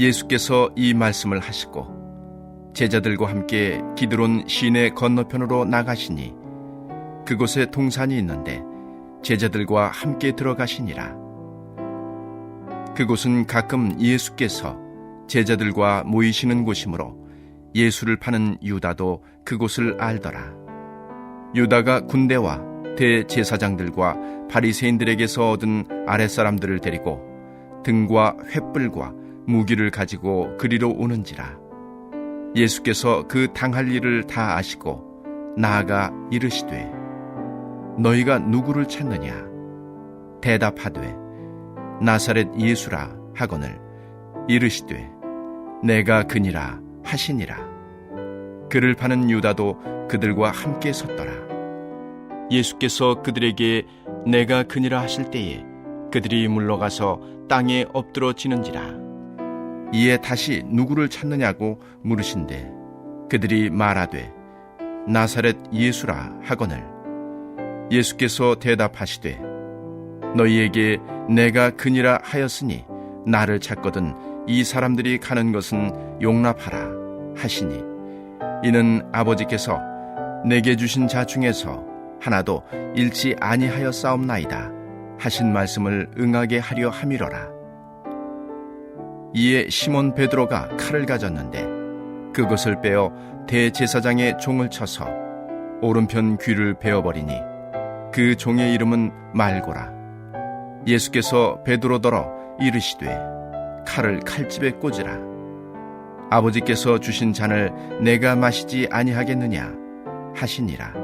예수께서 이 말씀을 하시고 제자들과 함께 기드론 시내 건너편으로 나가시니 그곳에 동산이 있는데 제자들과 함께 들어가시니라. 그곳은 가끔 예수께서 제자들과 모이시는 곳이므로 예수를 파는 유다도 그곳을 알더라. 유다가 군대와 대제사장들과 바리새인들에게서 얻은 아랫사람들을 데리고 등과 횃불과 무기를 가지고 그리로 오는지라. 예수께서 그 당할 일을 다 아시고 나아가 이르시되 너희가 누구를 찾느냐? 대답하되 나사렛 예수라 하거늘 이르시되 내가 그니라 하시니라. 그를 파는 유다도 그들과 함께 섰더라. 예수께서 그들에게 내가 그니라 하실 때에 그들이 물러가서 땅에 엎드러지는지라. 이에 다시 누구를 찾느냐고 물으신대 그들이 말하되 나사렛 예수라 하거늘 예수께서 대답하시되 너희에게 내가 그니라 하였으니 나를 찾거든 이 사람들이 가는 것은 용납하라 하시니 이는 아버지께서 내게 주신 자 중에서 하나도 잃지 아니하였사옵나이다 하신 말씀을 응하게 하려 함이로라. 이에 시몬 베드로가 칼을 가졌는데 그것을 빼어 대제사장의 종을 쳐서 오른편 귀를 베어버리니 그 종의 이름은 말고라. 예수께서 베드로더러 이르시되 칼을 칼집에 꽂으라. 아버지께서 주신 잔을 내가 마시지 아니하겠느냐 하시니라.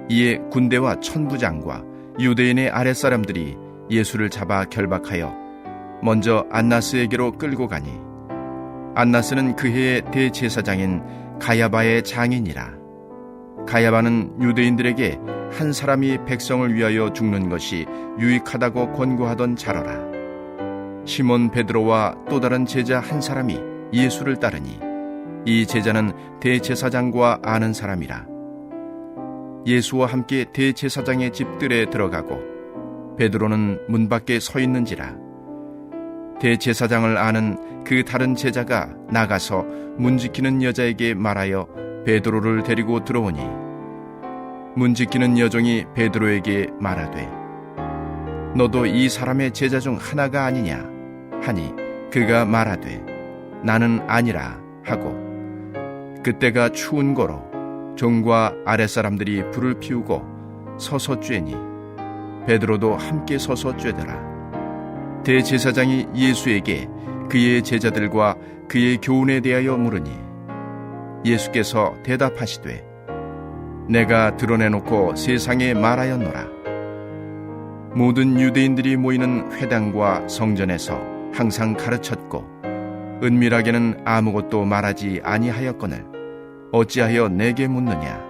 이에 군대와 천부장과 유대인의 아랫사람들이 예수를 잡아 결박하여 먼저 안나스에게로 끌고 가니 안나스는 그 해의 대제사장인 가야바의 장인이라. 가야바는 유대인들에게 한 사람이 백성을 위하여 죽는 것이 유익하다고 권고하던 자로라. 시몬 베드로와 또 다른 제자 한 사람이 예수를 따르니 이 제자는 대제사장과 아는 사람이라. 예수와 함께 대제사장의 집들에 들어가고 베드로는 문 밖에 서 있는지라. 대제사장을 아는 그 다른 제자가 나가서 문 지키는 여자에게 말하여 베드로를 데리고 들어오니 문 지키는 여종이 베드로에게 말하되 너도 이 사람의 제자 중 하나가 아니냐 하니 그가 말하되 나는 아니라 하고 그때가 추운 거로 종과 아랫사람들이 불을 피우고 서서 쬐니 베드로도 함께 서서 쬐더라. 대제사장이 예수에게 그의 제자들과 그의 교훈에 대하여 물으니 예수께서 대답하시되 내가 드러내놓고 세상에 말하였노라. 모든 유대인들이 모이는 회당과 성전에서 항상 가르쳤고 은밀하게는 아무것도 말하지 아니하였거늘 어찌하여 내게 묻느냐?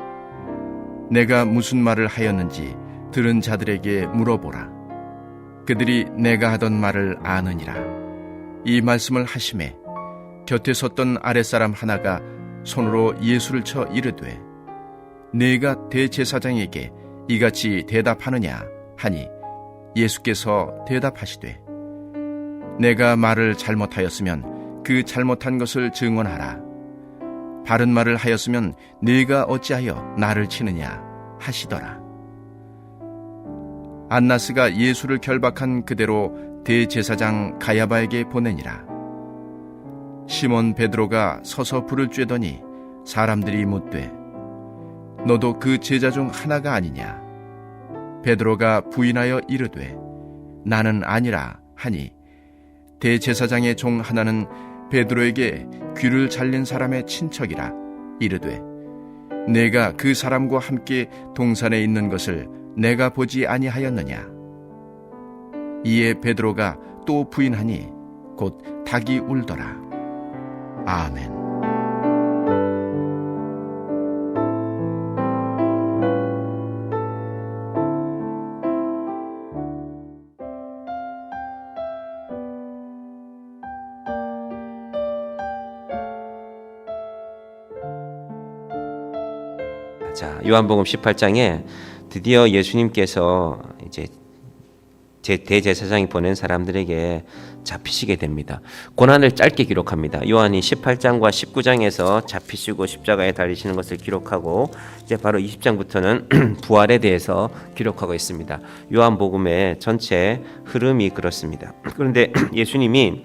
내가 무슨 말을 하였는지 들은 자들에게 물어보라. 그들이 내가 하던 말을 아느니라. 이 말씀을 하심에 곁에 섰던 아랫사람 하나가 손으로 예수를 쳐 이르되 네가 대제사장에게 이같이 대답하느냐 하니 예수께서 대답하시되 내가 말을 잘못하였으면 그 잘못한 것을 증언하라. 바른 말을 하였으면 네가 어찌하여 나를 치느냐 하시더라. 안나스가 예수를 결박한 그대로 대제사장 가야바에게 보내니라. 시몬 베드로가 서서 불을 쬐더니 사람들이 묻되 너도 그 제자 중 하나가 아니냐? 베드로가 부인하여 이르되 나는 아니라 하니 대제사장의 종 하나는 베드로에게 귀를 잘린 사람의 친척이라 이르되 내가 그 사람과 함께 동산에 있는 것을 내가 보지 아니하였느냐? 이에 베드로가 또 부인하니 곧 닭이 울더라. 아멘. 자, 요한복음 18장에 드디어 예수님께서 이제 대제사장이 보낸 사람들에게 잡히시게 됩니다. 고난을 짧게 기록합니다. 요한이 18장과 19장에서 잡히시고 십자가에 달리시는 것을 기록하고 이제 바로 20장부터는 부활에 대해서 기록하고 있습니다. 요한복음의 전체 흐름이 그렇습니다. 그런데 예수님이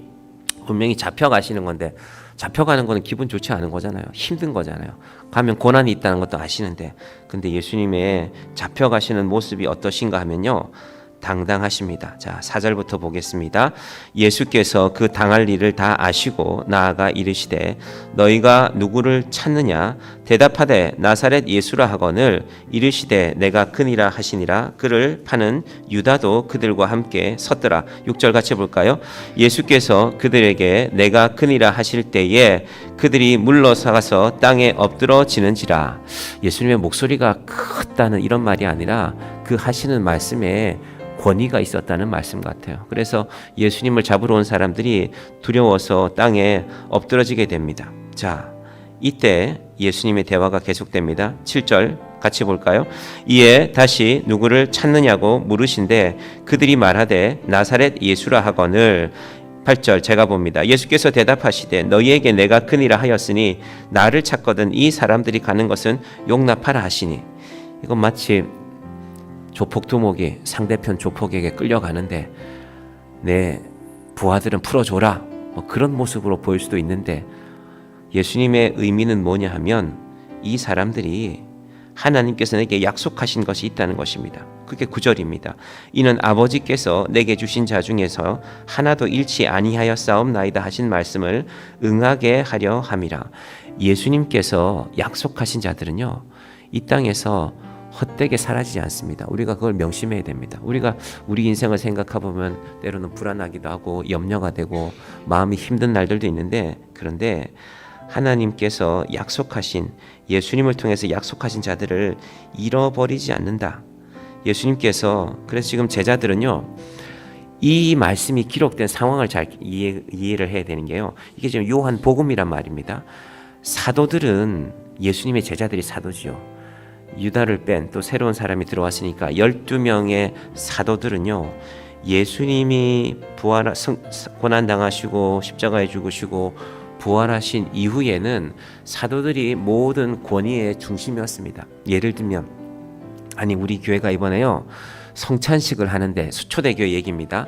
분명히 잡혀가시는 건데, 잡혀가는 거는 기분 좋지 않은 거잖아요. 힘든 거잖아요. 가면 고난이 있다는 것도 아시는데, 근데 예수님의 잡혀가시는 모습이 어떠신가 하면요, 당당하십니다. 자, 4절부터 보겠습니다. 예수께서 그 당할 일을 다 아시고 나아가 이르시되 너희가 누구를 찾느냐? 대답하되 나사렛 예수라 하거늘 이르시되 내가 크니라 하시니라. 그를 파는 유다도 그들과 함께 섰더라. 6절 같이 볼까요? 예수께서 그들에게 내가 크니라 하실 때에 그들이 물러서가서 땅에 엎드러지는지라. 예수님의 목소리가 크다는 이런 말이 아니라 그 하시는 말씀에 권위가 있었다는 말씀 같아요. 그래서 예수님을 잡으러 온 사람들이 두려워서 땅에 엎드러지게 됩니다. 자, 이때 예수님의 대화가 계속됩니다. 7절 같이 볼까요? 이에 다시 누구를 찾느냐고 물으신데 그들이 말하되 나사렛 예수라 하거늘. 8절 제가 봅니다. 예수께서 대답하시되 너희에게 내가 크니라 하였으니 나를 찾거든 이 사람들이 가는 것은 용납하라 하시니. 이건 마치 조폭 두목이 상대편 조폭에게 끌려가는데 내 부하들은 풀어줘라, 뭐 그런 모습으로 보일 수도 있는데, 예수님의 의미는 뭐냐 하면 이 사람들이 하나님께서 내게 약속하신 것이 있다는 것입니다. 그게 9절입니다. 이는 아버지께서 내게 주신 자 중에서 하나도 잃지 아니하였사옵나이다 하신 말씀을 응하게 하려 함이라. 예수님께서 약속하신 자들은요, 이 땅에서 헛되게 사라지지 않습니다. 우리가 그걸 명심해야 됩니다. 우리가 우리 인생을 생각해보면 때로는 불안하기도 하고 염려가 되고 마음이 힘든 날들도 있는데, 그런데 하나님께서 약속하신, 예수님을 통해서 약속하신 자들을 잃어버리지 않는다. 예수님께서, 그래서 지금 제자들은요, 이 말씀이 기록된 상황을 잘 이해를 해야 되는 게요, 이게 지금 요한복음이란 말입니다. 사도들은, 예수님의 제자들이 사도지요. 유다를 뺀 또 새로운 사람이 들어왔으니까 12명의 사도들은요, 예수님이 고난당하시고 십자가에 죽으시고 부활하신 이후에는 사도들이 모든 권위의 중심이었습니다. 예를 들면, 아니 우리 교회가 이번에요 성찬식을 하는데, 수초대교 얘기입니다.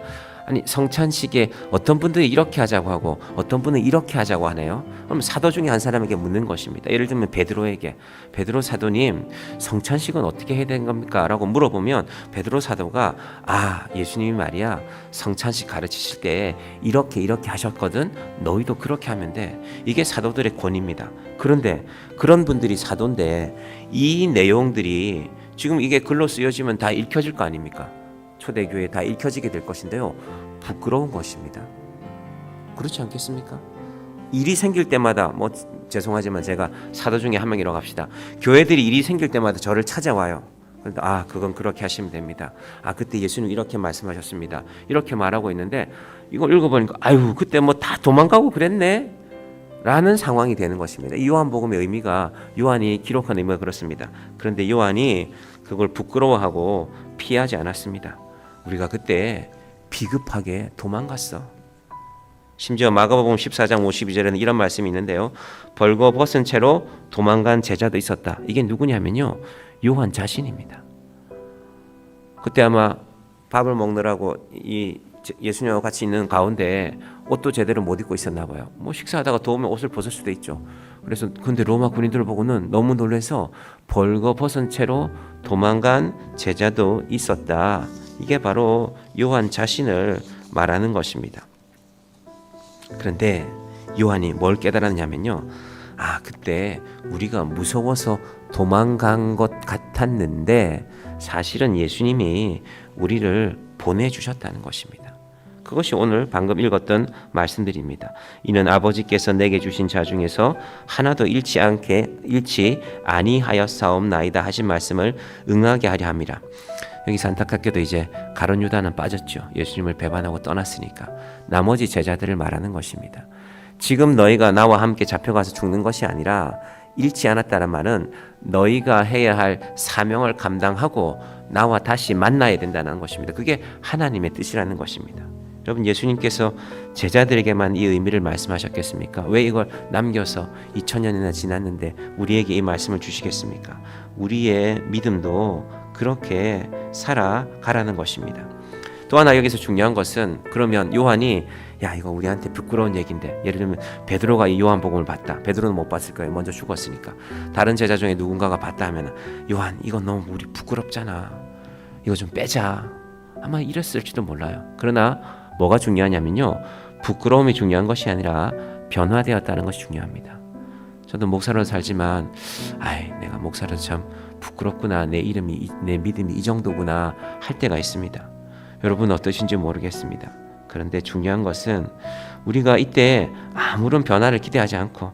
아니 성찬식에 어떤 분들이 이렇게 하자고 하고 어떤 분은 이렇게 하자고 하네요. 그럼 사도 중에 한 사람에게 묻는 것입니다. 예를 들면 베드로에게, 베드로 사도님 성찬식은 어떻게 해야 되는 겁니까? 라고 물어보면 베드로 사도가, 아 예수님이 말이야 성찬식 가르치실 때 이렇게 하셨거든, 너희도 그렇게 하면 돼. 이게 사도들의 권위입니다. 그런데 그런 분들이 사도인데 이 내용들이 지금 이게 글로 쓰여지면 다 읽혀질 거 아닙니까? 초대교회에 다 읽혀지게 될 것인데요, 부끄러운 것입니다. 그렇지 않겠습니까? 일이 생길 때마다, 뭐 죄송하지만 제가 사도 중에 한 명이라고 합시다. 교회들이 일이 생길 때마다 저를 찾아와요. 그런데 그건 그렇게 하시면 됩니다. 그때 예수님 이렇게 말씀하셨습니다. 이렇게 말하고 있는데 이걸 읽어보니까 그때 뭐 다 도망가고 그랬네 라는 상황이 되는 것입니다. 이 요한복음의 의미가, 요한이 기록한 의미가 그렇습니다. 그런데 요한이 그걸 부끄러워하고 피하지 않았습니다. 우리가 그때 비급하게 도망갔어. 심지어 마가복음 14장 52절에는 이런 말씀이 있는데요, 벌거벗은 채로 도망간 제자도 있었다. 이게 누구냐면요, 요한 자신입니다. 그때 아마 밥을 먹느라고 이 예수님과 같이 있는 가운데 옷도 제대로 못 입고 있었나 봐요. 뭐 식사하다가 더우면 옷을 벗을 수도 있죠. 그래서 근데 로마 군인들을 보고는 너무 놀라서 벌거벗은 채로 도망간 제자도 있었다. 이게 바로 요한 자신을 말하는 것입니다. 그런데 요한이 뭘 깨달았냐면요, 그때 우리가 무서워서 도망간 것 같았는데 사실은 예수님이 우리를 보내주셨다는 것입니다. 그것이 오늘 방금 읽었던 말씀들입니다. 이는 아버지께서 내게 주신 자 중에서 하나도 잃지 아니하였사옵나이다 하신 말씀을 응하게 하려 함이라. 여기서 안타깝게도 이제 가룟 유다는 빠졌죠. 예수님을 배반하고 떠났으니까. 나머지 제자들을 말하는 것입니다. 지금 너희가 나와 함께 잡혀가서 죽는 것이 아니라 잃지 않았다는 말은 너희가 해야 할 사명을 감당하고 나와 다시 만나야 된다는 것입니다. 그게 하나님의 뜻이라는 것입니다. 여러분, 예수님께서 제자들에게만 이 의미를 말씀하셨겠습니까? 왜 이걸 남겨서 2000년이나 지났는데 우리에게 이 말씀을 주시겠습니까? 우리의 믿음도 그렇게 살아가라는 것입니다. 또 하나 여기서 중요한 것은, 그러면 요한이 야, 이거 우리한테 부끄러운 얘기인데, 예를 들면 베드로가 이 요한복음을 봤다. 베드로는 못 봤을 거예요. 먼저 죽었으니까. 다른 제자 중에 누군가가 봤다 하면, 요한, 이거 너무 우리 부끄럽잖아, 이거 좀 빼자, 아마 이랬을지도 몰라요. 그러나 뭐가 중요하냐면요, 부끄러움이 중요한 것이 아니라 변화되었다는 것이 중요합니다. 저도 목사로 살지만 내가 목사로 참 부끄럽구나, 내 이름이, 내 믿음이 이 정도구나 할 때가 있습니다. 여러분 어떠신지 모르겠습니다. 그런데 중요한 것은 우리가 이때 아무런 변화를 기대하지 않고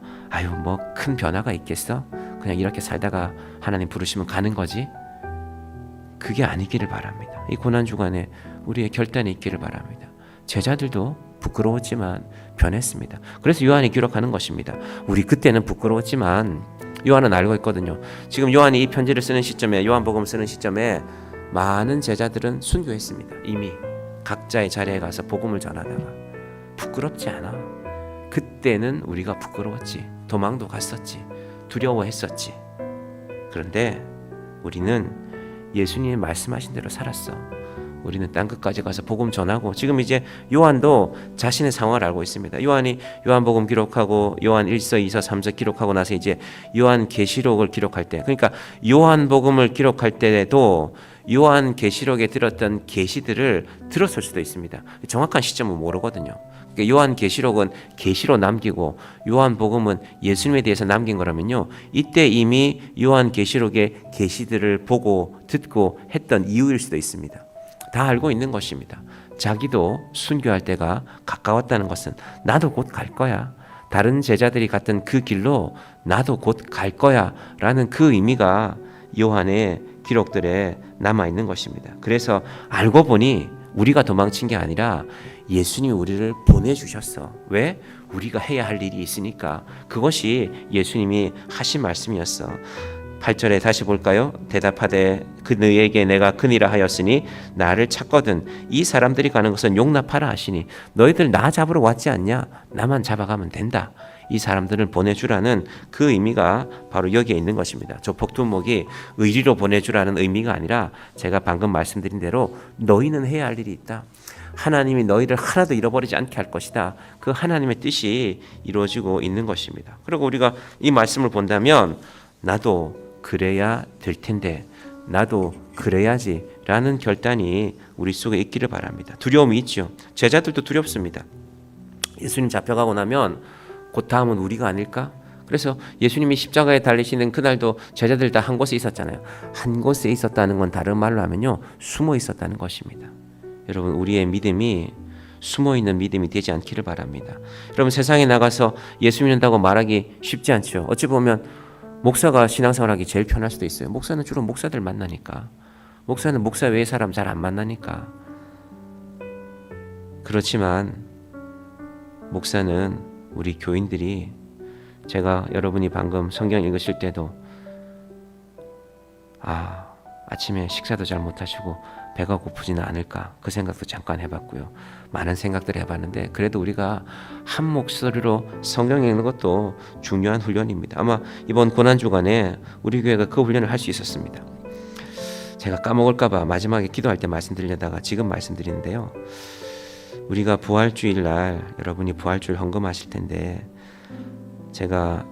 뭐 큰 변화가 있겠어? 그냥 이렇게 살다가 하나님 부르시면 가는 거지? 그게 아니기를 바랍니다. 이 고난주간에 우리의 결단이 있기를 바랍니다. 제자들도 부끄러웠지만 변했습니다. 그래서 요한이 기록하는 것입니다. 우리 그때는 부끄러웠지만 요한은 알고 있거든요. 지금 요한이 이 편지를 쓰는 시점에, 요한복음을 쓰는 시점에 많은 제자들은 순교했습니다. 이미 각자의 자리에 가서 복음을 전하다가. 부끄럽지 않아. 그때는 우리가 부끄러웠지. 도망도 갔었지. 두려워했었지. 그런데 우리는 예수님이 말씀하신 대로 살았어. 우리는 땅끝까지 가서 복음 전하고, 지금 이제 요한도 자신의 상황을 알고 있습니다. 요한이 요한복음 기록하고 요한 1서, 2서, 3서 기록하고 나서 이제 요한 계시록을 기록할 때, 그러니까 요한복음을 기록할 때에도 요한 계시록에 들었던 계시들을 들었을 수도 있습니다. 정확한 시점은 모르거든요. 그러니까 요한 계시록은 계시로 남기고 요한복음은 예수님에 대해서 남긴 거라면요, 이때 이미 요한 계시록의 계시들을 보고 듣고 했던 이유일 수도 있습니다. 다 알고 있는 것입니다. 자기도 순교할 때가 가까웠다는 것은 나도 곧 갈 거야, 다른 제자들이 갔던 그 길로 나도 곧 갈 거야 라는 그 의미가 요한의 기록들에 남아있는 것입니다. 그래서 알고 보니 우리가 도망친 게 아니라 예수님이 우리를 보내주셨어. 왜? 우리가 해야 할 일이 있으니까. 그것이 예수님이 하신 말씀이었어. 8절에 다시 볼까요? 대답하되 그너에게 내가 그니라 하였으니 나를 찾거든 이 사람들이 가는 것은 용납하라 하시니 너희들 나 잡으러 왔지 않냐? 나만 잡아가면 된다. 이 사람들을 보내주라는 그 의미가 바로 여기에 있는 것입니다. 저 복두목이 의리로 보내주라는 의미가 아니라 제가 방금 말씀드린 대로 너희는 해야 할 일이 있다. 하나님이 너희를 하나도 잃어버리지 않게 할 것이다. 그 하나님의 뜻이 이루어지고 있는 것입니다. 그리고 우리가 이 말씀을 본다면 나도 그래야 될 텐데, 나도 그래야지 라는 결단이 우리 속에 있기를 바랍니다. 두려움이 있죠. 제자들도 두렵습니다. 예수님 잡혀가고 나면 곧 다음은 우리가 아닐까? 그래서 예수님이 십자가에 달리시는 그날도 제자들 다 한 곳에 있었잖아요. 한 곳에 있었다는 건 다른 말로 하면요, 숨어 있었다는 것입니다. 여러분, 우리의 믿음이 숨어있는 믿음이 되지 않기를 바랍니다. 여러분, 세상에 나가서 예수 믿는다고 말하기 쉽지 않죠. 어찌 보면 목사가 신앙생활하기 제일 편할 수도 있어요. 목사는 주로 목사들 만나니까. 목사는 목사 외의 사람 잘 안 만나니까. 그렇지만 목사는 우리 교인들이, 제가 여러분이 방금 성경 읽으실 때도 아침에 식사도 잘 못하시고 배가 고프지는 않을까, 그 생각도 잠깐 해봤고요. 많은 생각들을 해봤는데 그래도 우리가 한 목소리로 성경 읽는 것도 중요한 훈련입니다. 아마 이번 고난주간에 우리 교회가 그 훈련을 할 수 있었습니다. 제가 까먹을까봐 마지막에 기도할 때 말씀드리려다가 지금 말씀드리는데요, 우리가 부활주일날 여러분이 부활주일 헌금하실 텐데, 제가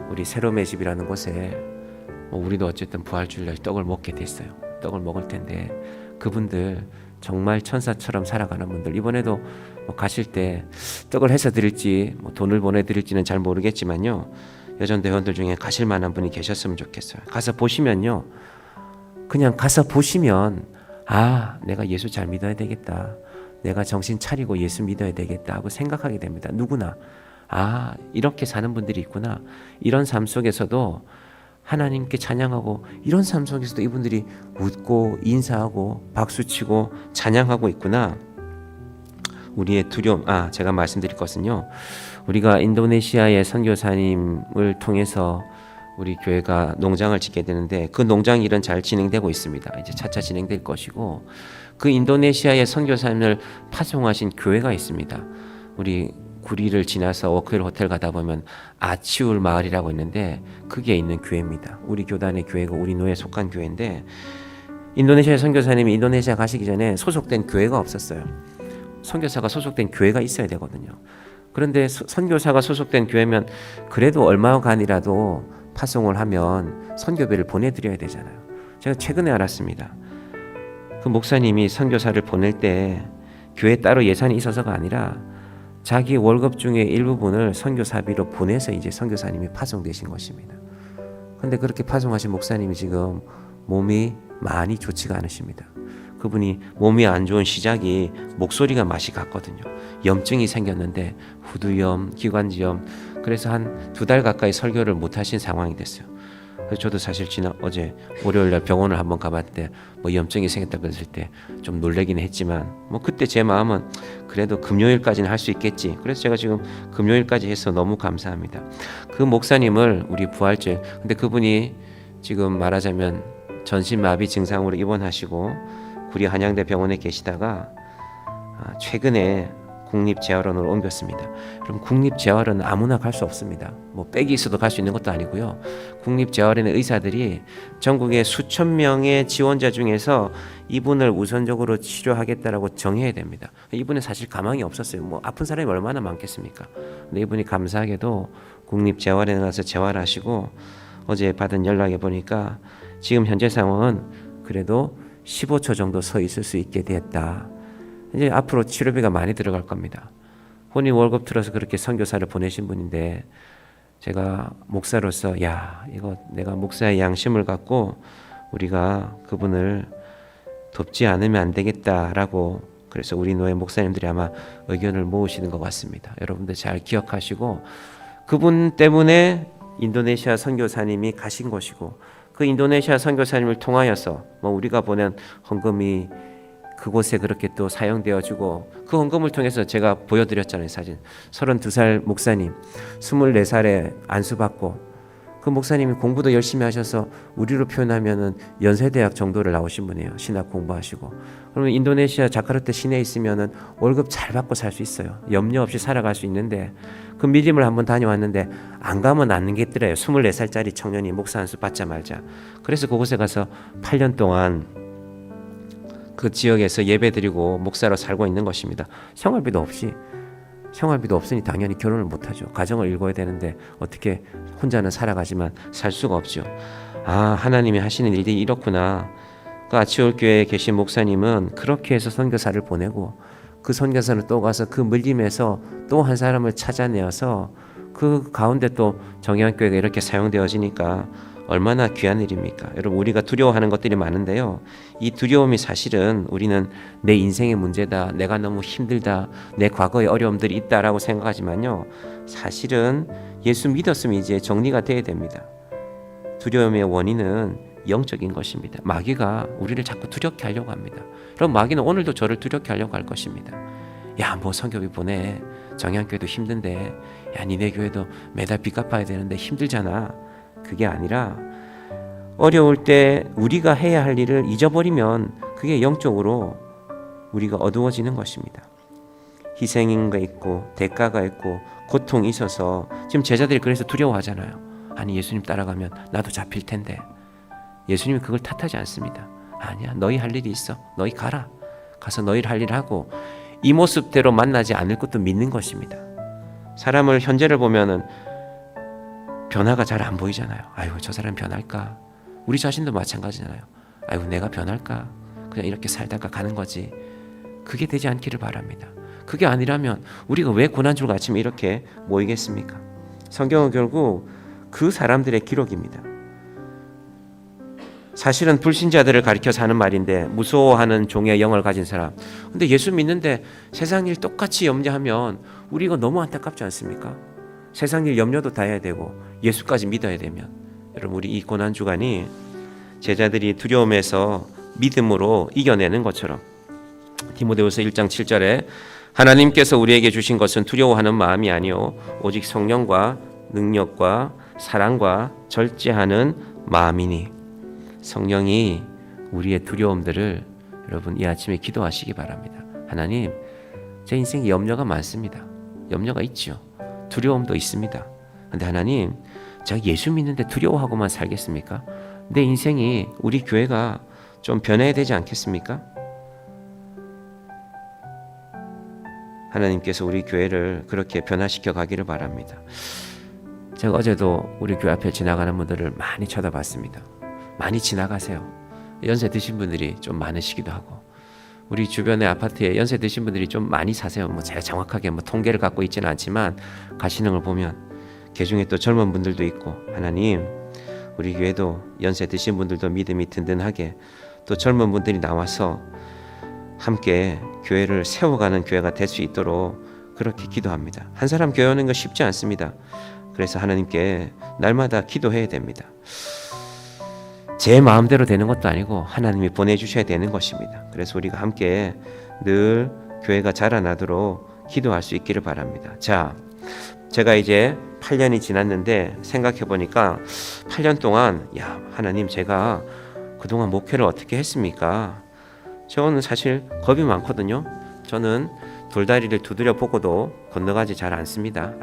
우리 새로움의 집이라는 곳에 우리도 어쨌든 부활주일날 떡을 먹게 됐어요. 떡을 먹을 텐데 그분들 정말 천사처럼 살아가는 분들, 이번에도 가실 때 떡을 해서 드릴지 돈을 보내드릴지는 잘 모르겠지만요, 여전 대원들 중에 가실 만한 분이 계셨으면 좋겠어요. 가서 보시면요, 그냥 가서 보시면 내가 예수 잘 믿어야 되겠다, 내가 정신 차리고 예수 믿어야 되겠다 하고 생각하게 됩니다. 누구나 이렇게 사는 분들이 있구나. 이런 삶 속에서도 하나님께 찬양하고, 이런 삶 속에서도 이분들이 웃고 인사하고 박수치고 찬양하고 있구나. 우리의 두려움, 제가 말씀드릴 것은요, 우리가 인도네시아의 선교사님을 통해서 우리 교회가 농장을 짓게 되는데 그 농장 일은 잘 진행되고 있습니다. 이제 차차 진행될 것이고 그 인도네시아의 선교사님을 파송하신 교회가 있습니다. 우리 구리를 지나서 워크힐 호텔 가다 보면 아치울 마을이라고 있는데 그게 있는 교회입니다. 우리 교단의 교회고 우리 노에 속한 교회인데 인도네시아 선교사님이 인도네시아 가시기 전에 소속된 교회가 없었어요. 선교사가 소속된 교회가 있어야 되거든요. 그런데 선교사가 소속된 교회면 그래도 얼마간이라도 파송을 하면 선교비를 보내드려야 되잖아요. 제가 최근에 알았습니다. 그 목사님이 선교사를 보낼 때 교회 따로 예산이 있어서가 아니라 자기 월급 중에 일부분을 선교사비로 보내서 이제 선교사님이 파송되신 것입니다. 그런데 그렇게 파송하신 목사님이 지금 몸이 많이 좋지가 않으십니다. 그분이 몸이 안 좋은 시작이 목소리가 맛이 갔거든요. 염증이 생겼는데 후두염, 기관지염, 그래서 한 2달 가까이 설교를 못 하신 상황이 됐어요. 그래서 저도 사실 어제 월요일 날 병원을 한번 가봤는데 뭐 염증이 생겼다고 했을 때 좀 놀라기는 했지만 뭐 그때 제 마음은 그래도 금요일까지는 할 수 있겠지. 그래서 제가 지금 금요일까지 해서 너무 감사합니다. 그 목사님을 우리 부활절, 근데 그분이 지금 말하자면 전신마비 증상으로 입원하시고 구리 한양대 병원에 계시다가 최근에 국립재활원으로 옮겼습니다. 그럼 국립재활원은 아무나 갈 수 없습니다. 뭐 백이 있어도 갈 수 있는 것도 아니고요. 국립재활원의 의사들이 전국의 수천 명의 지원자 중에서 이분을 우선적으로 치료하겠다라고 정해야 됩니다. 이분은 사실 가망이 없었어요. 뭐 아픈 사람이 얼마나 많겠습니까? 근데 이분이 감사하게도 국립재활원에 가서 재활하시고 어제 받은 연락에 보니까 지금 현재 상황은 그래도 15초 정도 서 있을 수 있게 됐다. 이제 앞으로 치료비가 많이 들어갈 겁니다. 본인 월급 들어서 그렇게 선교사를 보내신 분인데 제가 목사로서 이거 내가 목사의 양심을 갖고 우리가 그분을 돕지 않으면 안 되겠다라고, 그래서 우리 노예 목사님들이 아마 의견을 모으시는 것 같습니다. 여러분들 잘 기억하시고, 그분 때문에 인도네시아 선교사님이 가신 것이고 그 인도네시아 선교사님을 통하여서 뭐 우리가 보낸 헌금이 그곳에 그렇게 또 사용되어지고, 그 헌금을 통해서 제가 보여드렸잖아요. 사진 32살 목사님 24살에 안수받고, 그 목사님이 공부도 열심히 하셔서 우리로 표현하면은 연세대학 정도를 나오신 분이에요. 신학 공부하시고. 그러면 인도네시아 자카르타 시내에 있으면은 월급 잘 받고 살 수 있어요. 염려 없이 살아갈 수 있는데 그 믿음을 한번 다녀왔는데 안 가면 안 겠더래요. 24살짜리 청년이 목사 안수 받자 말자. 그래서 그곳에 가서 8년 동안 그 지역에서 예배드리고 목사로 살고 있는 것입니다. 생활비도 없으니 당연히 결혼을 못하죠. 가정을 일궈야 되는데 어떻게 혼자는 살아가지만 살 수가 없죠. 하나님이 하시는 일이 이렇구나. 그 아치올 교회에 계신 목사님은 그렇게 해서 선교사를 보내고, 그 선교사는 또 가서 그 물림에서 또 한 사람을 찾아내어서 그 가운데 또 정의한교회가 이렇게 사용되어지니까 얼마나 귀한 일입니까? 여러분, 우리가 두려워하는 것들이 많은데요, 이 두려움이 사실은 우리는 내 인생의 문제다, 내가 너무 힘들다, 내 과거의 어려움들이 있다라고 생각하지만요, 사실은 예수 믿었으면 이제 정리가 돼야 됩니다. 두려움의 원인은 영적인 것입니다. 마귀가 우리를 자꾸 두렵게 하려고 합니다. 그럼 마귀는 오늘도 저를 두렵게 하려고 할 것입니다. 뭐 선교비 보내, 정의한교회도 힘든데, 니네 교회도 매달 빚 갚아야 되는데 힘들잖아. 그게 아니라 어려울 때 우리가 해야 할 일을 잊어버리면 그게 영적으로 우리가 어두워지는 것입니다. 희생인가 있고 대가가 있고 고통이 있어서 지금 제자들이 그래서 두려워하잖아요. 예수님 따라가면 나도 잡힐 텐데. 예수님이 그걸 탓하지 않습니다. 아니야, 너희 할 일이 있어. 너희 가라. 가서 너희 할 일 하고, 이 모습대로 만나지 않을 것도 믿는 것입니다. 사람을 현재를 보면은 변화가 잘 안 보이잖아요. 저 사람 변할까? 우리 자신도 마찬가지잖아요. 내가 변할까? 그냥 이렇게 살다가 가는 거지. 그게 되지 않기를 바랍니다. 그게 아니라면 우리가 왜 고난주일 아침에 이렇게 모이겠습니까? 성경은 결국 그 사람들의 기록입니다. 사실은 불신자들을 가리켜서 하는 말인데, 무서워하는 종의 영을 가진 사람. 근데 예수 믿는데 세상 일 똑같이 염려하면 우리 이거 너무 안타깝지 않습니까? 세상 일 염려도 다 해야 되고 예수까지 믿어야 되면, 여러분, 우리 이 고난 주간이 제자들이 두려움에서 믿음으로 이겨내는 것처럼, 디모데후서 1장 7절에 하나님께서 우리에게 주신 것은 두려워하는 마음이 아니요 오직 성령과 능력과 사랑과 절제하는 마음이니 성령이 우리의 두려움들을 여러분 이 아침에 기도하시기 바랍니다. 하나님, 제 인생에 염려가 많습니다. 염려가 있죠. 두려움도 있습니다. 근데 하나님, 제가 예수 믿는데 두려워하고만 살겠습니까? 내 인생이 우리 교회가 좀 변해야 되지 않겠습니까? 하나님께서 우리 교회를 그렇게 변화시켜 가기를 바랍니다. 제가 어제도 우리 교회 앞에 지나가는 분들을 많이 쳐다봤습니다. 많이 지나가세요. 연세 드신 분들이 좀 많으시기도 하고, 우리 주변의 아파트에 연세 드신 분들이 좀 많이 사세요. 뭐 제가 정확하게 뭐 통계를 갖고 있지는 않지만 가시는 걸 보면 그 중에 또 젊은 분들도 있고, 하나님, 우리 교회도 연세 드신 분들도 믿음이 든든하게 또 젊은 분들이 나와서 함께 교회를 세워가는 교회가 될 수 있도록 그렇게 기도합니다. 한 사람 교회 오는 거 쉽지 않습니다. 그래서 하나님께 날마다 기도해야 됩니다. 제 마음대로 되는 것도 아니고 하나님이 보내주셔야 되는 것입니다. 그래서 우리가 함께 늘 교회가 자라나도록 기도할 수 있기를 바랍니다. 자, 제가 이제 8년이 지났는데 생각해 보니까 8년 동안 하나님, 제가 그동안 목회를 어떻게 했습니까? 저는 사실 겁이 많거든요. 저는 돌다리를 두드려 보고도 건너가지 잘 않습니다.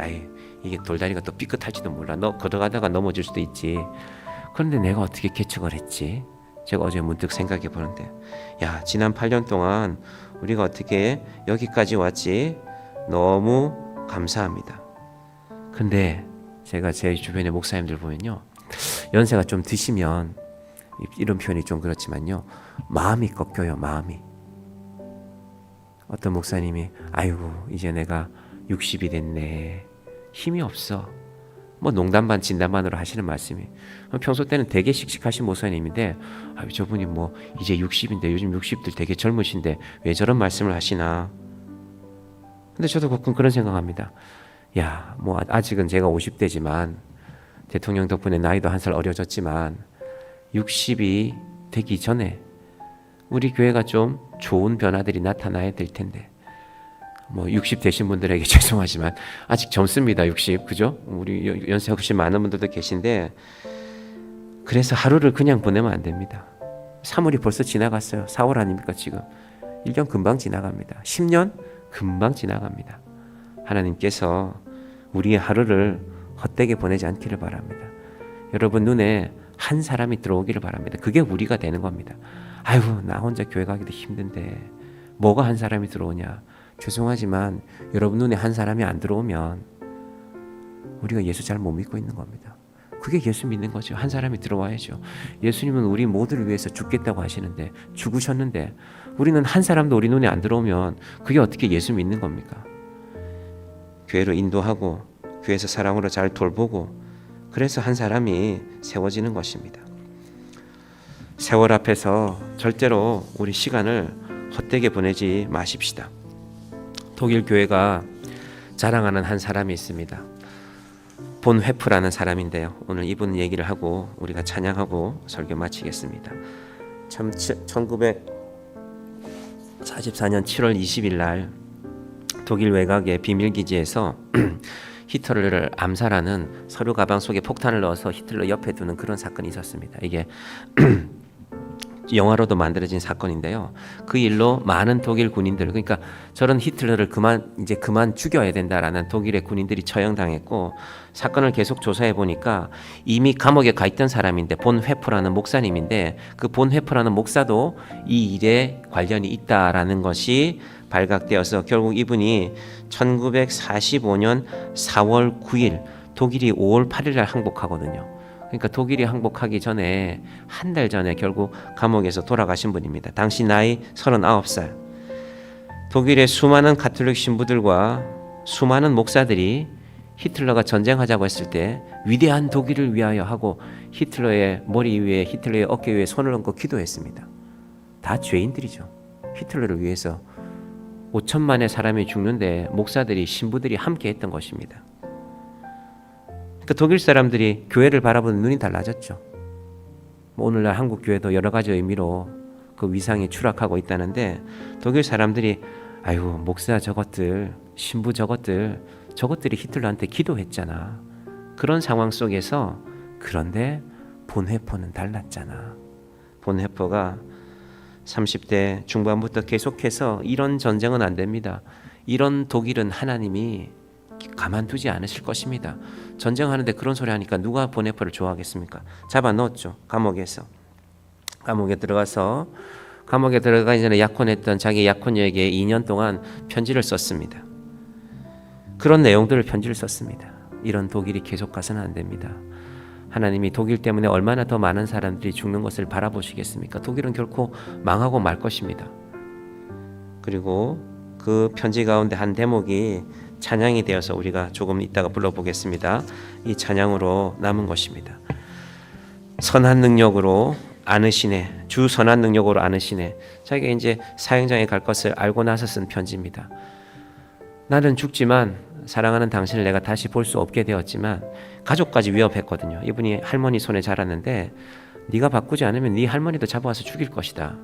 이게 돌다리가 또 삐끗할지도 몰라. 걸어가다가 넘어질 수도 있지. 그런데 내가 어떻게 개척을 했지? 제가 어제 문득 생각해 보는데, 지난 8년 동안 우리가 어떻게 여기까지 왔지? 너무 감사합니다. 근데 제가 제 주변의 목사님들 보면요, 연세가 좀 드시면, 이런 표현이 좀 그렇지만요, 마음이 꺾여요. 마음이. 어떤 목사님이 아이고 이제 내가 60이 됐네, 힘이 없어, 뭐 농담 반 진담 반으로 하시는 말씀이, 평소 때는 되게 씩씩하신 목사님인데 저분이 뭐 이제 60인데 요즘 60들 되게 젊으신데 왜 저런 말씀을 하시나. 근데 저도 가끔 그런 생각합니다. 뭐 아직은 제가 50대지만 대통령 덕분에 나이도 한 살 어려졌지만 60이 되기 전에 우리 교회가 좀 좋은 변화들이 나타나야 될 텐데, 뭐 60 되신 분들에게 죄송하지만 아직 젊습니다. 60, 그죠? 우리 연세 혹시 많은 분들도 계신데, 그래서 하루를 그냥 보내면 안 됩니다. 3월이 벌써 지나갔어요. 4월 아닙니까 지금? 1년 금방 지나갑니다. 10년 금방 지나갑니다. 하나님께서 우리의 하루를 헛되게 보내지 않기를 바랍니다. 여러분 눈에 한 사람이 들어오기를 바랍니다. 그게 우리가 되는 겁니다. 나 혼자 교회 가기도 힘든데 뭐가 한 사람이 들어오냐. 죄송하지만 여러분 눈에 한 사람이 안 들어오면 우리가 예수 잘 못 믿고 있는 겁니다. 그게 예수 믿는 거죠. 한 사람이 들어와야죠. 예수님은 우리 모두를 위해서 죽겠다고 하시는데, 죽으셨는데 우리는 한 사람도 우리 눈에 안 들어오면 그게 어떻게 예수 믿는 겁니까? 교회로 인도하고 교회에서 사랑으로 잘 돌보고, 그래서 한 사람이 세워지는 것입니다. 세월 앞에서 절대로 우리 시간을 헛되게 보내지 마십시다. 독일 교회가 자랑하는 한 사람이 있습니다. 본 회프라는 사람인데요. 오늘 이분 얘기를 하고 우리가 찬양하고 설교 마치겠습니다. 1944년 7월 20일 날 독일 외곽의 비밀기지에서 히틀러를 암살하는 서류 가방 속에 폭탄을 넣어서 히틀러 옆에 두는 그런 사건이 있었습니다. 이게 영화로도 만들어진 사건인데요. 그 일로 많은 독일 군인들, 그러니까 저런 히틀러를 그만 죽여야 된다라는 독일의 군인들이 처형당했고, 사건을 계속 조사해 보니까 이미 감옥에 가 있던 사람인데, 본 회프라는 목사님인데, 그 본 회프라는 목사도 이 일에 관련이 있다라는 것이 발각되어서 결국 이분이 1945년 4월 9일 독일이 5월 8일 날 항복하거든요. 그러니까 독일이 항복하기 전에 한 달 전에 결국 감옥에서 돌아가신 분입니다. 당시 나이 39살. 독일의 수많은 가톨릭 신부들과 수많은 목사들이 히틀러가 전쟁하자고 했을 때 위대한 독일을 위하여 하고 히틀러의 머리 위에, 히틀러의 어깨 위에 손을 얹고 기도했습니다. 다 죄인들이죠. 히틀러를 위해서 5천만의 사람이 죽는데 목사들이, 신부들이 함께 했던 것입니다. 그러니까 독일 사람들이 교회를 바라보는 눈이 달라졌죠. 오늘날 한국 교회도 여러 가지 의미로 그 위상이 추락하고 있다는데, 독일 사람들이 목사 저것들, 신부 저것들이 히틀러한테 기도했잖아. 그런 상황 속에서 그런데 본회포는 달랐잖아. 본회포가 30대 중반부터 계속해서 이런 전쟁은 안 됩니다. 이런 독일은 하나님이 가만두지 않으실 것입니다. 전쟁하는데 그런 소리 하니까 누가 본회포를 좋아하겠습니까? 잡아 넣었죠. 감옥에서. 감옥에 들어가기 전에 약혼했던 자기 약혼녀에게 2년 동안 편지를 썼습니다. 그런 내용들을 편지를 썼습니다. 이런 독일이 계속 가서는 안 됩니다. 하나님이 독일 때문에 얼마나 더 많은 사람들이 죽는 것을 바라보시겠습니까? 독일은 결코 망하고 말 것입니다. 그리고 그 편지 가운데 한 대목이 찬양이 되어서 우리가 조금 이따가 불러보겠습니다. 이 찬양으로 남은 것입니다. 선한 능력으로 안으시네, 주 선한 능력으로 안으시네. 자기가 이제 사형장에 갈 것을 알고 나서 쓴 편지입니다. 나는 죽지만 사랑하는 당신을 내가 다시 볼 수 없게 되었지만 가족까지 위협했거든요. 이분이 할머니 손에 자랐는데 네가 바꾸지 않으면 네 할머니도 잡아와서 죽일 것이다.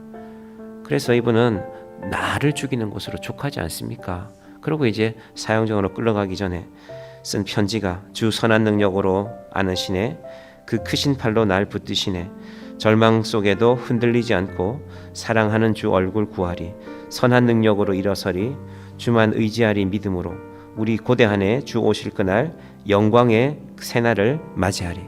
그래서 이분은 나를 죽이는 것으로 족하지 않습니까? 그리고 이제 사형장으로 끌려가기 전에 쓴 편지가 주 선한 능력으로 안으시네, 그 크신 팔로 날 붙드시네, 절망 속에도 흔들리지 않고 사랑하는 주 얼굴 구하리, 선한 능력으로 일어서리, 주만 의지하리 믿음으로, 우리 고대한에 주 오실 그날 영광의 새날을 맞이하리.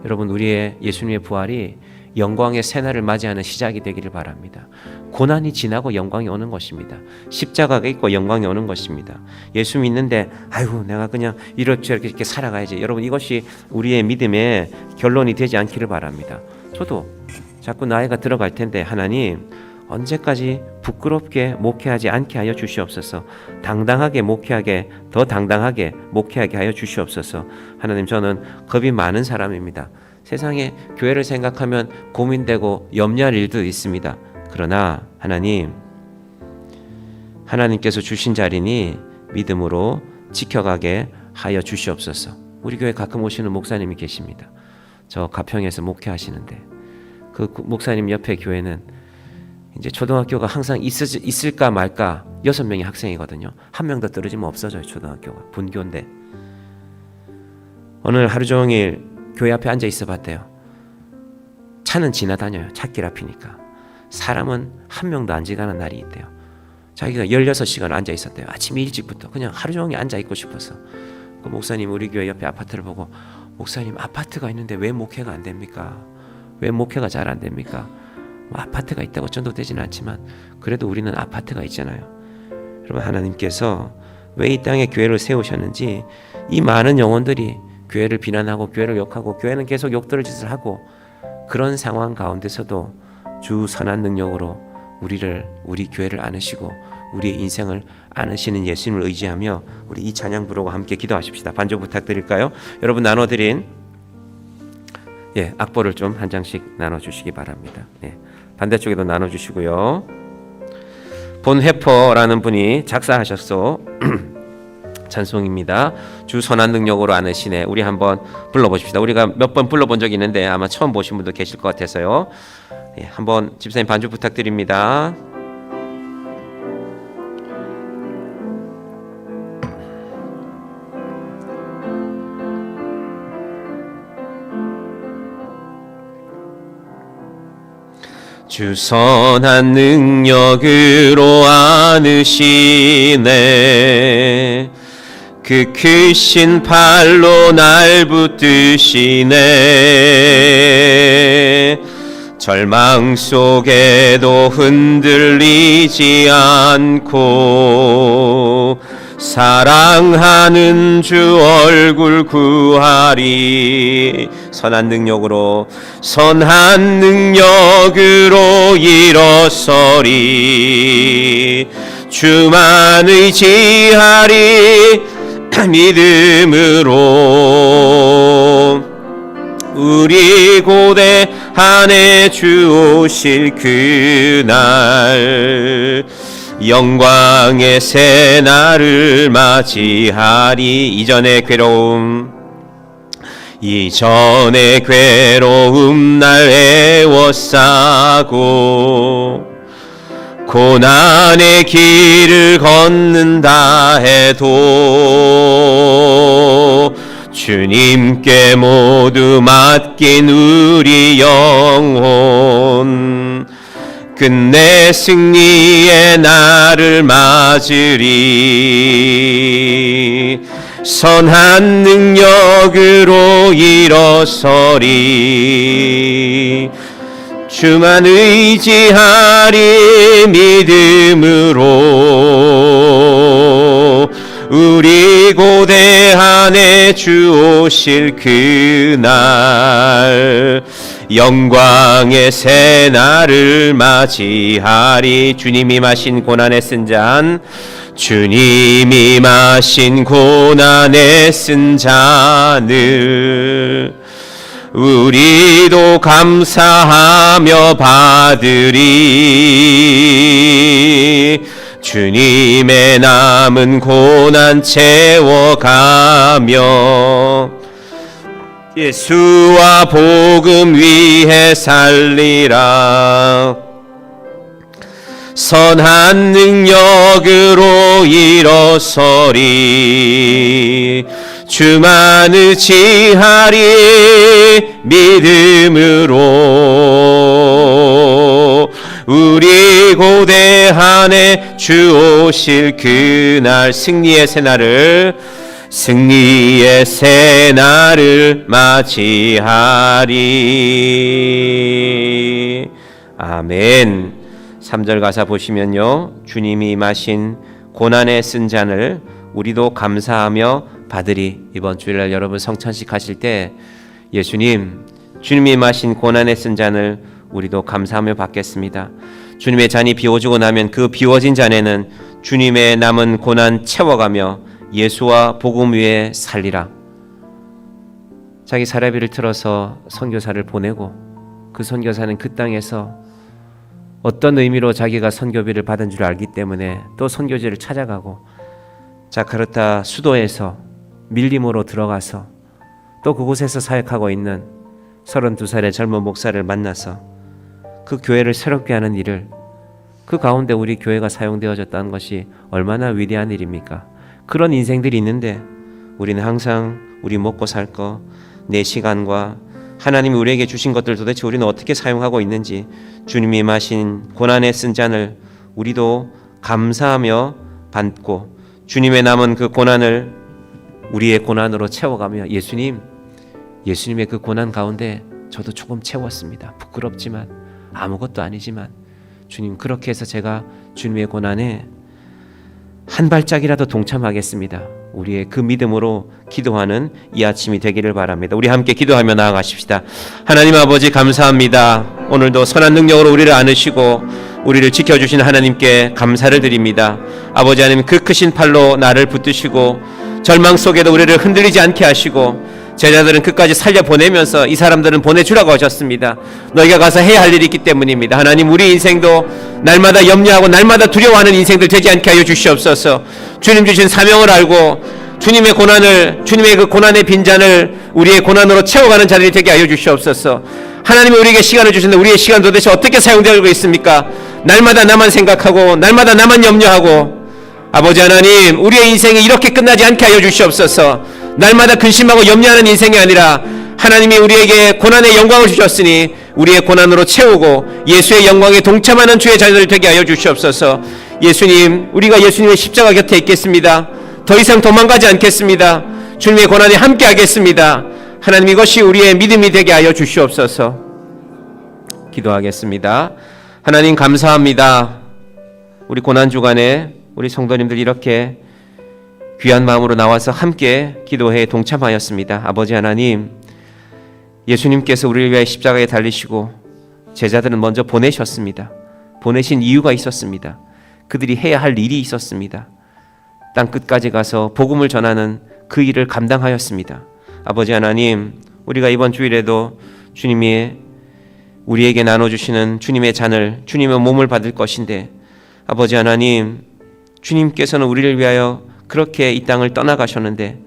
여러분, 우리의 예수님의 부활이 영광의 새날을 맞이하는 시작이 되기를 바랍니다. 고난이 지나고 영광이 오는 것입니다. 십자가가 있고 영광이 오는 것입니다. 예수 믿는데 아이고 내가 그냥 이렇게 살아가야지. 여러분, 이것이 우리의 믿음의 결론이 되지 않기를 바랍니다. 저도 자꾸 나이가 들어갈 텐데 하나님 언제까지 부끄럽게 목회하지 않게 하여 주시옵소서. 당당하게 목회하게, 더 당당하게 목회하게 하여 주시옵소서. 하나님, 저는 겁이 많은 사람입니다. 세상에 교회를 생각하면 고민되고 염려할 일도 있습니다. 그러나 하나님, 하나님께서 주신 자리니 믿음으로 지켜가게 하여 주시옵소서. 우리 교회 가끔 오시는 목사님이 계십니다. 저 가평에서 목회하시는데 그 목사님 옆에 교회는 이제 초등학교가 항상 있을까 말까 6명의 학생이거든요. 한 명 더 떨어지면 없어져요. 초등학교가 분교인데 오늘 하루 종일 교회 앞에 앉아 있어 봤대요. 차는 지나다녀요. 찻길 앞이니까. 사람은 한 명도 안 지나가는 날이 있대요. 자기가 16시간 앉아 있었대요. 아침 일찍부터 그냥 하루 종일 앉아 있고 싶어서. 그 목사님 우리 교회 옆에 아파트를 보고, 목사님 아파트가 있는데 왜 목회가 안 됩니까? 왜 목회가 잘 안 됩니까? 뭐 아파트가 있다고 전도되지는 않지만 그래도 우리는 아파트가 있잖아요. 여러분, 하나님께서 왜 이 땅에 교회를 세우셨는지, 이 많은 영혼들이 교회를 비난하고 교회를 욕하고 교회는 계속 욕들을 짓을 하고, 그런 상황 가운데서도 주 선한 능력으로 우리 교회를 안으시고 우리의 인생을 안으시는 예수님을 의지하며 우리 이 찬양 부르고 함께 기도하십시다. 반주 부탁드릴까요? 여러분, 나눠드린 악보를 좀 한 장씩 나눠주시기 바랍니다. 반대쪽에도 나눠주시고요. 본회퍼라는 분이 작사하셨소. 찬송입니다. 주 선한 능력으로 안으시네. 우리 한번 불러보십시다. 우리가 몇 번 불러본 적이 있는데 아마 처음 보신 분도 계실 것 같아서요. 한번 집사님 반주 부탁드립니다. 주 선한 능력으로 안으시네, 그 크신 팔로 날 붙드시네, 절망 속에도 흔들리지 않고 사랑하는 주 얼굴 구하리. 선한 능력으로 일어서리, 주만 의지하리 믿음으로, 우리 고대 안에 주 오실 그날 영광의 새날을 맞이하리. 이전의 괴로움 날 애워싸고 고난의 길을 걷는다 해도 주님께 모두 맡긴 우리 영혼 끝내 승리의 날을 맞으리. 선한 능력으로 일어서리. 주만 의지하리 믿음으로. 우리 고대한에 주 오실 그날 영광의 새 날을 맞이하리. 주님이 마신 고난에 쓴 잔, 주님이 마신 고난에 쓴 잔을 우리도 감사하며 받으리. 주님의 남은 고난 채워가며 예수와 복음 위에 살리라. 선한 능력으로 일어서리. 주만 의지하리 믿음으로. 우리 고대한에 주 오실 그날 승리의 새 날을 맞이하리. 아멘. 3절 가사 보시면요, 주님이 마신 고난에 쓴 잔을 우리도 감사하며 받으리. 이번 주일날 여러분 성찬식 하실 때 주님이 마신 고난에 쓴 잔을 우리도 감사하며 받겠습니다. 주님의 잔이 비워지고 나면 그 비워진 잔에는 주님의 남은 고난 채워가며 예수와 복음 위에 살리라. 자기 사례비를 틀어서 선교사를 보내고 그 선교사는 그 땅에서 어떤 의미로 자기가 선교비를 받은 줄 알기 때문에 또 선교지를 찾아가고 자카르타 수도에서 밀림으로 들어가서 또 그곳에서 사역하고 있는 32살의 젊은 목사를 만나서 그 교회를 새롭게 하는 일을, 그 가운데 우리 교회가 사용되어졌다는 것이 얼마나 위대한 일입니까? 그런 인생들이 있는데 우리는 항상 우리 먹고 살 거, 내 시간과 하나님이 우리에게 주신 것들 도대체 우리는 어떻게 사용하고 있는지, 주님이 마신 고난에 쓴 잔을 우리도 감사하며 받고 주님의 남은 그 고난을 우리의 고난으로 채워가며 예수님의 그 고난 가운데 저도 조금 채웠습니다. 부끄럽지만 아무것도 아니지만 주님, 그렇게 해서 제가 주님의 고난에 한 발짝이라도 동참하겠습니다. 우리의 그 믿음으로 기도하는 이 아침이 되기를 바랍니다. 우리 함께 기도하며 나아가십시다. 하나님 아버지, 감사합니다. 오늘도 선한 능력으로 우리를 안으시고 우리를 지켜주신 하나님께 감사를 드립니다. 아버지 하나님, 그 크신 팔로 나를 붙드시고 절망 속에도 우리를 흔들리지 않게 하시고 제자들은 끝까지 살려보내면서 이 사람들은 보내주라고 하셨습니다. 너희가 가서 해야 할 일이 있기 때문입니다. 하나님, 우리 인생도 날마다 염려하고 날마다 두려워하는 인생들 되지 않게 하여 주시옵소서. 주님 주신 사명을 알고 주님의 그 고난의 빈잔을 우리의 고난으로 채워가는 자들이 되게 하여 주시옵소서. 하나님이 우리에게 시간을 주시는데 우리의 시간 도대체 어떻게 사용되고 있습니까? 날마다 나만 생각하고 날마다 나만 염려하고, 아버지 하나님, 우리의 인생이 이렇게 끝나지 않게 하여 주시옵소서. 날마다 근심하고 염려하는 인생이 아니라 하나님이 우리에게 고난의 영광을 주셨으니 우리의 고난으로 채우고 예수의 영광에 동참하는 주의 자녀들 되게 하여 주시옵소서. 예수님, 우리가 예수님의 십자가 곁에 있겠습니다. 더 이상 도망가지 않겠습니다. 주님의 고난에 함께 하겠습니다. 하나님, 이것이 우리의 믿음이 되게 하여 주시옵소서. 기도하겠습니다. 하나님, 감사합니다. 우리 고난주간에 우리 성도님들 이렇게 귀한 마음으로 나와서 함께 기도회에 동참하였습니다. 아버지 하나님, 예수님께서 우리를 위하여 십자가에 달리시고 제자들은 먼저 보내셨습니다. 보내신 이유가 있었습니다. 그들이 해야 할 일이 있었습니다. 땅 끝까지 가서 복음을 전하는 그 일을 감당하였습니다. 아버지 하나님, 우리가 이번 주일에도 주님이 우리에게 나눠주시는 주님의 잔을, 주님의 몸을 받을 것인데, 아버지 하나님, 주님께서는 우리를 위하여 그렇게 이 땅을 떠나가셨는데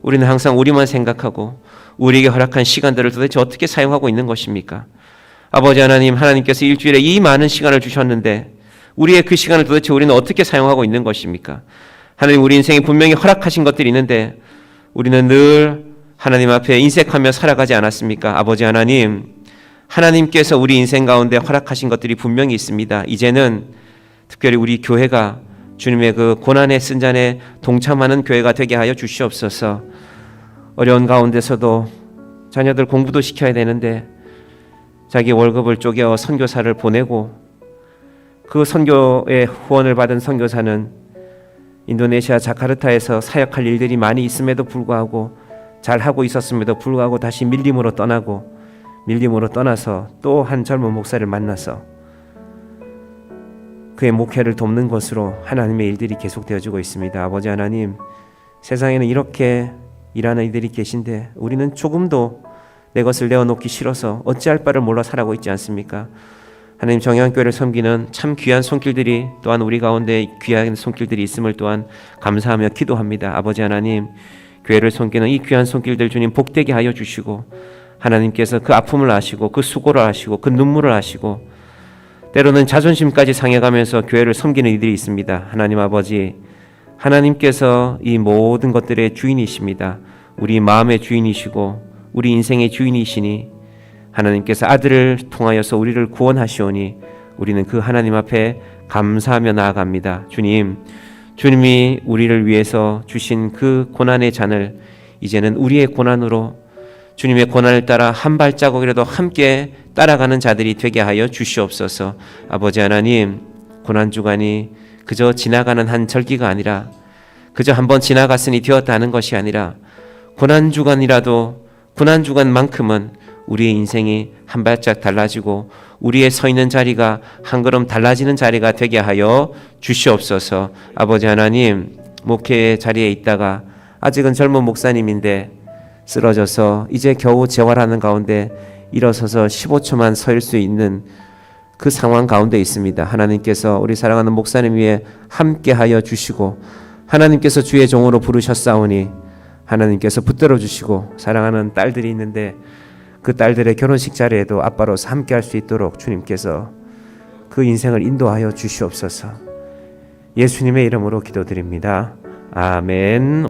우리는 항상 우리만 생각하고 우리에게 허락한 시간들을 도대체 어떻게 사용하고 있는 것입니까? 아버지 하나님, 하나님께서 일주일에 이 많은 시간을 주셨는데 우리의 그 시간을 도대체 우리는 어떻게 사용하고 있는 것입니까? 하나님, 우리 인생에 분명히 허락하신 것들이 있는데 우리는 늘 하나님 앞에 인색하며 살아가지 않았습니까? 아버지 하나님, 하나님께서 우리 인생 가운데 허락하신 것들이 분명히 있습니다. 이제는 특별히 우리 교회가 주님의 그 고난의 쓴잔에 동참하는 교회가 되게 하여 주시옵소서. 어려운 가운데서도 자녀들 공부도 시켜야 되는데 자기 월급을 쪼개어 선교사를 보내고 그 선교의 후원을 받은 선교사는 인도네시아 자카르타에서 사역할 일들이 많이 있음에도 불구하고 잘하고 있었음에도 불구하고 다시 밀림으로 떠나서 또 한 젊은 목사를 만나서 그의 목회를 돕는 것으로 하나님의 일들이 계속되어지고 있습니다. 아버지 하나님, 세상에는 이렇게 일하는 이들이 계신데 우리는 조금도 내 것을 내어놓기 싫어서 어찌할 바를 몰라 살아가고 있지 않습니까? 하나님, 정영교회를 섬기는 참 귀한 손길들이 또한 우리 가운데 귀한 손길들이 있음을 또한 감사하며 기도합니다. 아버지 하나님, 교회를 섬기는 이 귀한 손길들 주님 복되게 하여 주시고 하나님께서 그 아픔을 아시고 그 수고를 아시고 그 눈물을 아시고 때로는 자존심까지 상해가면서 교회를 섬기는 이들이 있습니다. 하나님 아버지, 하나님께서 이 모든 것들의 주인이십니다. 우리 마음의 주인이시고 우리 인생의 주인이시니 하나님께서 아들을 통하여서 우리를 구원하시오니 우리는 그 하나님 앞에 감사하며 나아갑니다. 주님이 우리를 위해서 주신 그 고난의 잔을 이제는 우리의 고난으로 주님의 고난을 따라 한 발자국이라도 함께 따라가는 자들이 되게 하여 주시옵소서. 아버지 하나님, 고난주간이 그저 지나가는 한 절기가 아니라 그저 한번 지나갔으니 되었다는 것이 아니라 고난주간만큼은 우리의 인생이 한 발짝 달라지고 우리의 서 있는 자리가 한 걸음 달라지는 자리가 되게 하여 주시옵소서. 아버지 하나님, 목회의 자리에 있다가 아직은 젊은 목사님인데 쓰러져서 이제 겨우 재활하는 가운데 일어서서 15초만 서 수 있는 그 상황 가운데 있습니다. 하나님께서 우리 사랑하는 목사님 위에 함께하여 주시고 하나님께서 주의 종으로 부르셨사오니 하나님께서 붙들어 주시고 사랑하는 딸들이 있는데 그 딸들의 결혼식 자리에도 아빠로서 함께할 수 있도록 주님께서 그 인생을 인도하여 주시옵소서. 예수님의 이름으로 기도드립니다. 아멘.